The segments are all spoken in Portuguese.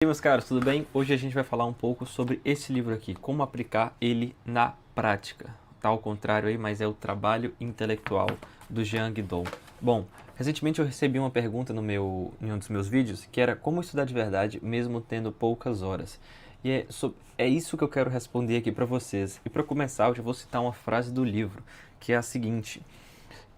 E aí, meus caros, tudo bem? Hoje a gente vai falar um pouco sobre esse livro aqui, como aplicar ele na prática. Tá ao contrário aí, mas é o Trabalho Intelectual, do Jean Guidon. Bom, recentemente eu recebi uma pergunta em um dos meus vídeos, que era como estudar de verdade, mesmo tendo poucas horas. E é isso que eu quero responder aqui para vocês. E para começar, eu já vou citar uma frase do livro, que é a seguinte: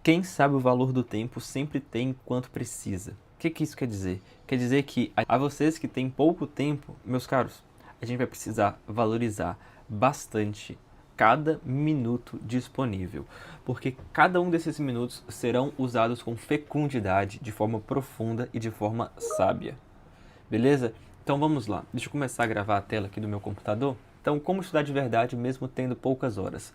quem sabe o valor do tempo sempre tem quanto precisa. O que isso quer dizer? Quer dizer que a vocês que têm pouco tempo, meus caros, a gente vai precisar valorizar bastante cada minuto disponível, porque cada um desses minutos serão usados com fecundidade, de forma profunda e de forma sábia. Beleza? Então vamos lá. Deixa eu começar a gravar a tela aqui do meu computador. Então, como estudar de verdade mesmo tendo poucas horas?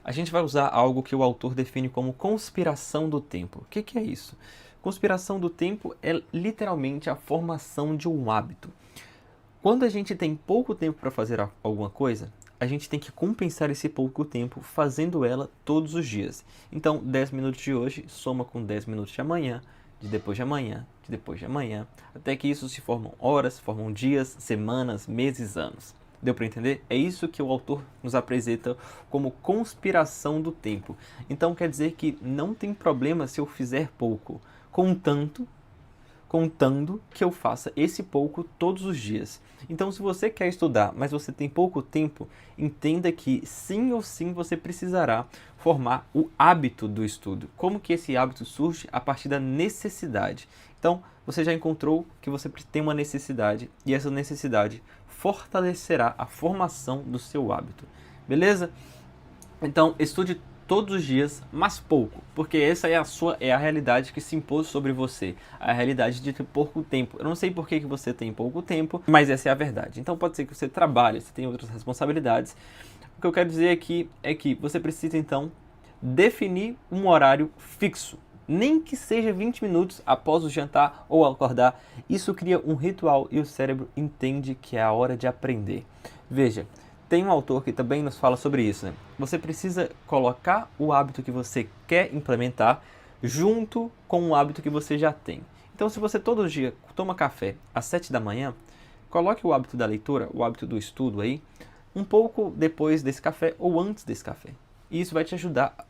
A gente vai usar algo que o autor define como conspiração do tempo. O que é isso? Conspiração do tempo é literalmente a formação de um hábito. Quando a gente tem pouco tempo para fazer alguma coisa, a gente tem que compensar esse pouco tempo fazendo ela todos os dias. Então, 10 minutos de hoje soma com 10 minutos de amanhã, de depois de amanhã, de depois de amanhã, até que isso se formam horas, formam dias, semanas, meses, anos. Deu para entender? É isso que o autor nos apresenta como conspiração do tempo. Então quer dizer que não tem problema se eu fizer pouco, contando que eu faça esse pouco todos os dias. Então, se você quer estudar, mas você tem pouco tempo, entenda que sim ou sim você precisará formar o hábito do estudo. Como que esse hábito surge? A partir da necessidade. Então, você já encontrou que você tem uma necessidade e essa necessidade fortalecerá a formação do seu hábito. Beleza? Então, estude todos os dias, mas pouco, porque essa é a realidade que se impôs sobre você, a realidade de ter pouco tempo. Eu não sei por que você tem pouco tempo, mas essa é a verdade. Então pode ser que você trabalhe, você tenha outras responsabilidades. O que eu quero dizer aqui é que você precisa então definir um horário fixo, nem que seja 20 minutos após o jantar ou acordar. Isso cria um ritual e o cérebro entende que é a hora de aprender. Veja, tem um autor que também nos fala sobre isso, né? Você precisa colocar o hábito que você quer implementar junto com o hábito que você já tem. Então, se você todo dia toma café às 7 da manhã, coloque o hábito da leitura, o hábito do estudo aí, um pouco depois desse café ou antes desse café. E isso vai te ajudar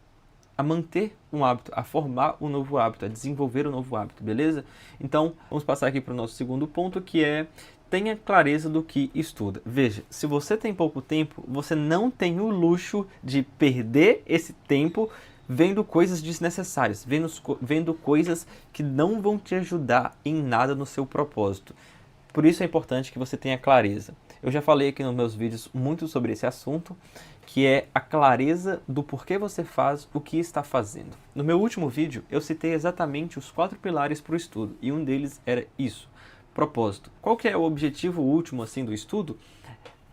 a manter um hábito, a formar um novo hábito, a desenvolver um novo hábito, beleza? Então, vamos passar aqui para o nosso segundo ponto, que é: tenha clareza do que estuda. Veja, se você tem pouco tempo, você não tem o luxo de perder esse tempo vendo coisas desnecessárias, vendo coisas que não vão te ajudar em nada no seu propósito. Por isso é importante que você tenha clareza. Eu já falei aqui nos meus vídeos muito sobre esse assunto, que é a clareza do porquê você faz o que está fazendo. No meu último vídeo, eu citei exatamente os 4 pilares para o estudo, e um deles era isso: propósito. Qual que é o objetivo último assim do estudo?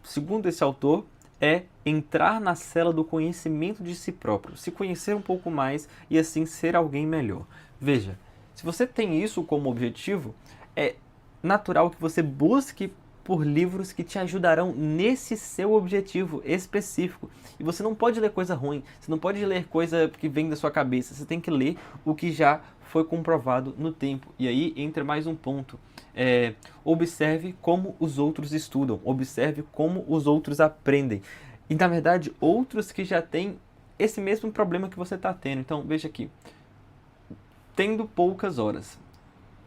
Segundo esse autor, é entrar na cela do conhecimento de si próprio, se conhecer um pouco mais e assim ser alguém melhor. Veja, se você tem isso como objetivo, é natural que você busque por livros que te ajudarão nesse seu objetivo específico. E você não pode ler coisa ruim, você não pode ler coisa que vem da sua cabeça, você tem que ler o que já foi comprovado no tempo. E aí entra mais um ponto. Observe como os outros estudam, observe como os outros aprendem. E na verdade, outros que já têm esse mesmo problema que você está tendo. Então, veja aqui. Tendo poucas horas.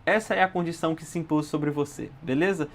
Essa é a condição que se impôs sobre você, beleza?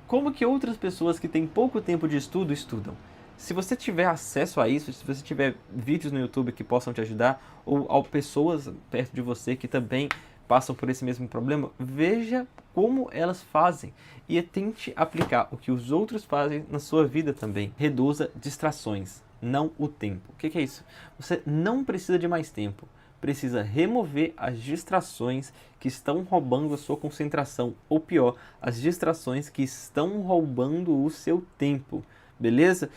Como que outras pessoas que têm pouco tempo de estudo estudam? Se você tiver acesso a isso, se você tiver vídeos no YouTube que possam te ajudar, ou pessoas perto de você que também passam por esse mesmo problema, veja como elas fazem e tente aplicar o que os outros fazem na sua vida também. Reduza distrações, não o tempo. O que é isso? Você não precisa de mais tempo. Precisa remover as distrações que estão roubando a sua concentração, ou pior, as distrações que estão roubando o seu tempo, beleza?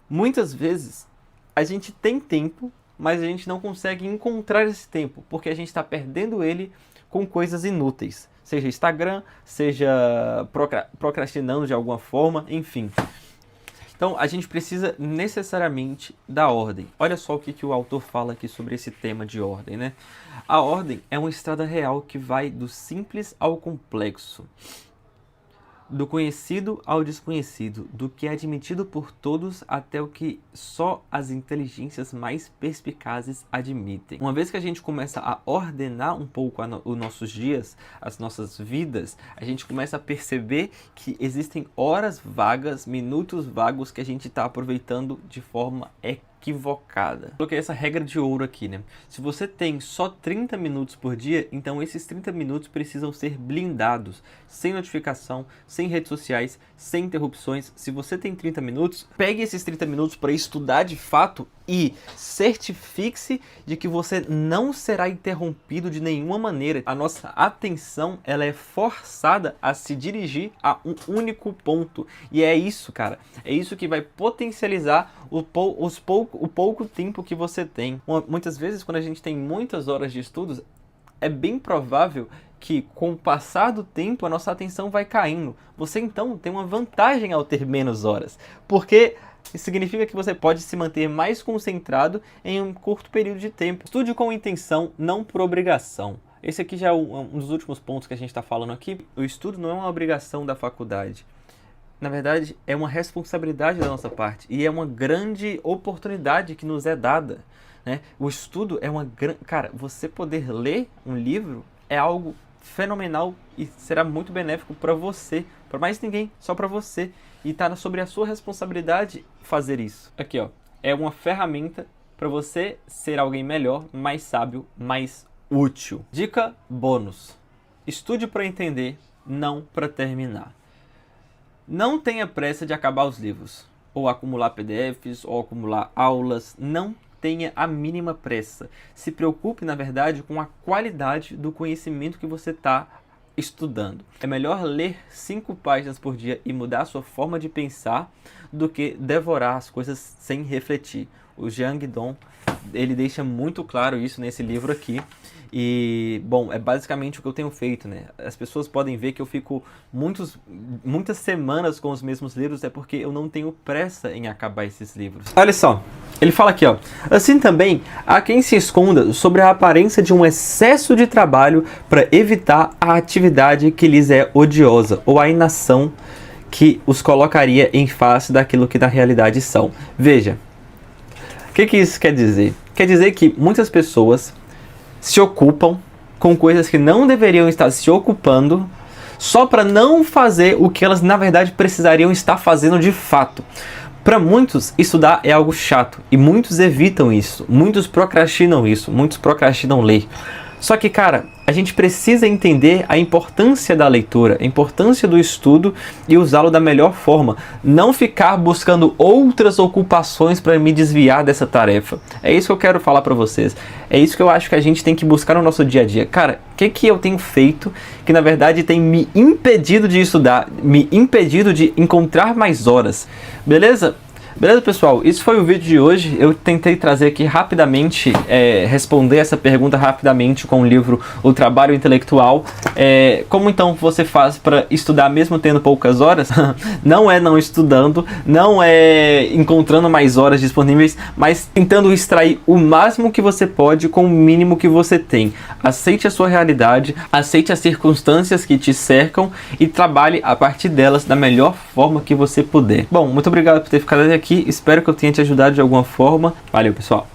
Muitas vezes a gente tem tempo, mas a gente não consegue encontrar esse tempo, porque a gente está perdendo ele com coisas inúteis, seja Instagram, seja procrastinando de alguma forma, enfim. Então, a gente precisa necessariamente da ordem. Olha só o que o autor fala aqui sobre esse tema de ordem, né? A ordem é uma estrada real que vai do simples ao complexo. do conhecido ao desconhecido, do que é admitido por todos até o que só as inteligências mais perspicazes admitem. Uma vez que a gente começa a ordenar um pouco os nossos dias, as nossas vidas, a gente começa a perceber que existem horas vagas, minutos vagos que a gente está aproveitando de forma equivocada. Coloquei essa regra de ouro aqui, né? Se você tem só 30 minutos por dia, então esses 30 minutos precisam ser blindados, sem notificação, sem redes sociais, sem interrupções. Se você tem 30 minutos, pegue esses 30 minutos para estudar de fato e certifique-se de que você não será interrompido de nenhuma maneira. A nossa atenção, ela é forçada a se dirigir a um único ponto. E é isso, cara. É isso que vai potencializar o pouco tempo que você tem. Muitas vezes, quando a gente tem muitas horas de estudos, é bem provável que com o passar do tempo a nossa atenção vai caindo. Você então tem uma vantagem ao ter menos horas, porque isso significa que você pode se manter mais concentrado em um curto período de tempo. Estude com intenção, não por obrigação. Esse aqui já é um dos últimos pontos que a gente está falando aqui. O estudo não é uma obrigação da faculdade. Na verdade, é uma responsabilidade da nossa parte e é uma grande oportunidade que nos é dada, né? O estudo é uma grande... Cara, você poder ler um livro é algo fenomenal e será muito benéfico para você, para mais ninguém, só para você. E está sobre a sua responsabilidade fazer isso. Aqui, ó, é uma ferramenta para você ser alguém melhor, mais sábio, mais útil. Dica bônus: estude para entender, não para terminar. Não tenha pressa de acabar os livros, ou acumular PDFs, ou acumular aulas. Não tenha a mínima pressa. Se preocupe, na verdade, com a qualidade do conhecimento que você está estudando. É melhor ler 5 páginas por dia e mudar a sua forma de pensar do que devorar as coisas sem refletir. O Jean Guidon, ele deixa muito claro isso nesse livro aqui. E, bom, é basicamente o que eu tenho feito, né? As pessoas podem ver que eu fico muitas semanas com os mesmos livros, é porque eu não tenho pressa em acabar esses livros. Olha só, ele fala aqui, ó. Assim também, há quem se esconda sobre a aparência de um excesso de trabalho para evitar a atividade que lhes é odiosa, ou a inação que os colocaria em face daquilo que na realidade são. Veja, o que isso quer dizer? Quer dizer que muitas pessoas se ocupam com coisas que não deveriam estar se ocupando só para não fazer o que elas na verdade precisariam estar fazendo de fato. Para muitos, estudar é algo chato e muitos evitam isso, muitos procrastinam ler. Só que, cara, a gente precisa entender a importância da leitura, a importância do estudo e usá-lo da melhor forma. Não ficar buscando outras ocupações para me desviar dessa tarefa. É isso que eu quero falar para vocês. É isso que eu acho que a gente tem que buscar no nosso dia a dia. Cara, o que eu tenho feito que na verdade tem me impedido de estudar, me impedido de encontrar mais horas? Beleza? Beleza, pessoal? Isso foi o vídeo de hoje. Eu tentei trazer aqui rapidamente, responder essa pergunta rapidamente com o livro O Trabalho Intelectual. Como então você faz para estudar mesmo tendo poucas horas? Não é não estudando, não é encontrando mais horas disponíveis, mas tentando extrair o máximo que você pode com o mínimo que você tem. Aceite a sua realidade, aceite as circunstâncias que te cercam e trabalhe a partir delas da melhor forma que você puder. Bom, muito obrigado por ter ficado até aqui. Espero que eu tenha te ajudado de alguma forma. Valeu, pessoal!